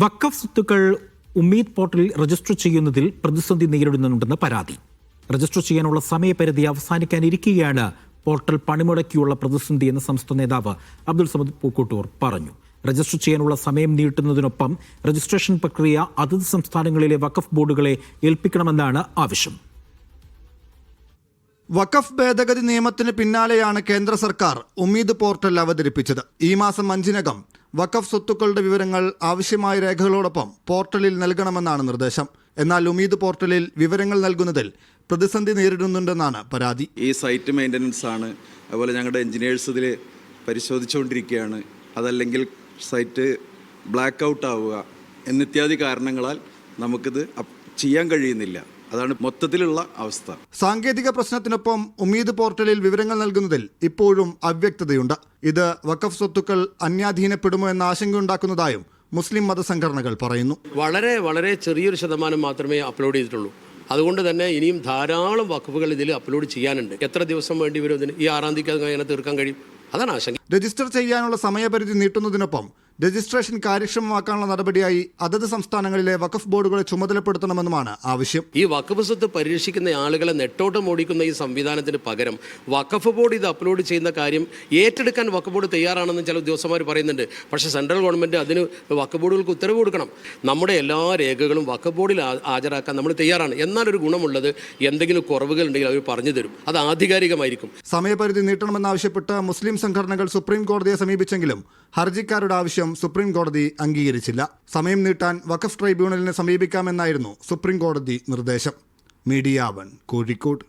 വഖഫ് സ്വത്തുക്കൾ ഉമ്മീദ് പോർട്ടലിൽ രജിസ്റ്റർ ചെയ്യുന്നതിൽ പ്രതിസന്ധി നേരിടുന്നുണ്ടെന്ന് പരാതി. രജിസ്റ്റർ ചെയ്യാനുള്ള സമയപരിധി അവസാനിക്കാനിരിക്കുകയാണ് പോർട്ടൽ പണിമുടക്കിയുള്ള പ്രതിസന്ധിയെന്ന് സംസ്ഥാന നേതാവ് അബ്ദുൾ സമദ് പൂക്കോട്ടൂർ പറഞ്ഞു. രജിസ്റ്റർ ചെയ്യാനുള്ള സമയം നീട്ടുന്നതിനൊപ്പം രജിസ്ട്രേഷൻ പ്രക്രിയ അതത് സംസ്ഥാനങ്ങളിലെ വഖഫ് ബോർഡുകളെ ഏൽപ്പിക്കണമെന്നാണ് ആവശ്യം. വഖഫ് ഭേദഗതി നിയമത്തിന് പിന്നാലെയാണ് കേന്ദ്ര സർക്കാർ ഉമ്മീദ് പോർട്ടൽ അവതരിപ്പിച്ചത്. ഈ മാസം 5-നകം വഖഫ് സ്വത്തുക്കളുടെ വിവരങ്ങൾ ആവശ്യമായ രേഖകളോടൊപ്പം പോർട്ടലിൽ നൽകണമെന്നാണ് നിർദ്ദേശം. എന്നാൽ ഉമ്മീദ് പോർട്ടലിൽ വിവരങ്ങൾ നൽകുന്നതിൽ പ്രതിസന്ധി നേരിടുന്നുണ്ടെന്നാണ് പരാതി. ഈ സൈറ്റ് മെയിൻ്റനൻസ് ആണ്, അതുപോലെ ഞങ്ങളുടെ എഞ്ചിനീയേഴ്സ് ഇതിൽ പരിശോധിച്ചുകൊണ്ടിരിക്കുകയാണ്. അതല്ലെങ്കിൽ സൈറ്റ് ബ്ലാക്ക് ഔട്ട് ആവുക എന്നിത്യാദി കാരണങ്ങളാൽ നമുക്കിത് ചെയ്യാൻ കഴിയുന്നില്ല. അതാണ് മൊത്തത്തിലുള്ള അവസ്ഥ. സാങ്കേതിക പ്രശ്നത്തിനൊപ്പം ഉമ്മീദ് പോർട്ടലിൽ വിവരങ്ങൾ നൽകുന്നതിൽ ഇപ്പോഴും അവ്യക്തതയുണ്ട്. ഇത് വഖഫ് സ്വത്തുക്കൾ അന്യാധീനപ്പെടുമോ എന്ന ആശങ്കയുണ്ടാക്കുന്നതായും മുസ്ലിം മതസംഘടനകൾ പറയുന്നു. വളരെ ചെറിയൊരു ശതമാനം മാത്രമേ അപ്ലോഡ് ചെയ്തിട്ടുള്ളൂ. അതുകൊണ്ട് തന്നെ ഇനിയും ധാരാളം വഖഫുകൾ ഇതിൽ അപ്ലോഡ് ചെയ്യാനുണ്ട്. എത്ര ദിവസം വേണ്ടി വരും ഇതിന്? ഈ 6-ാം തീയതി അങ്ങനെ തീർക്കാൻ കഴിയും? അതാണ് ആശങ്ക. രജിസ്റ്റർ ചെയ്യാനുള്ള സമയപരിധി നീട്ടുന്നതിനൊപ്പം രജിസ്ട്രേഷൻ കാര്യക്ഷമമാക്കാനുള്ള നടപടിയായി അതത് സംസ്ഥാനങ്ങളിലെ വഖഫ് ബോർഡുകളെ ചുമതലപ്പെടുത്തണമെന്നുമാണ് ആവശ്യം. ഈ വഖഫ് സ്വത്ത് പരിരക്ഷിക്കുന്ന ആളുകളെ നെട്ടോട്ടം ഓടിക്കുന്ന ഈ സംവിധാനത്തിന് പകരം വഖഫ് ബോർഡ് ഇത് അപ്ലോഡ് ചെയ്യുന്ന കാര്യം ഏറ്റെടുക്കാൻ വഖഫ് ബോർഡ് തയ്യാറാണെന്ന് ചില ഉദ്യോഗസ്ഥന്മാർ പറയുന്നുണ്ട്. പക്ഷേ സെൻട്രൽ ഗവൺമെൻറ് അതിന് വഖഫ് ബോർഡുകൾക്ക് ഉത്തരവ് കൊടുക്കണം. നമ്മുടെ എല്ലാ രേഖകളും വഖഫ് ബോർഡിൽ ഹാജരാക്കാൻ നമ്മൾ തയ്യാറാണ്. എന്നാലൊരു ഗുണമുള്ളത്, എന്തെങ്കിലും കുറവുകൾ ഉണ്ടെങ്കിൽ അവർ പറഞ്ഞു തരും. അത് ആധികാരികമായിരിക്കും. സമയപരിധി നീട്ടണമെന്നാവശ്യപ്പെട്ട് മുസ്ലിം സംഘടനകൾ സുപ്രീം കോടതിയെ സമീപിച്ചെങ്കിലും ഹർജിക്കാരുടെ ആവശ്യം സുപ്രീം കോടതി അംഗീകരിച്ചില്ല. സമയം നീട്ടാൻ വഖഫ് ട്രൈബ്യൂണലിനെ സമീപിക്കാമെന്നായിരുന്നു സുപ്രീം കോടതി നിർദ്ദേശം. മീഡിയ 1 കോഴിക്കോട്.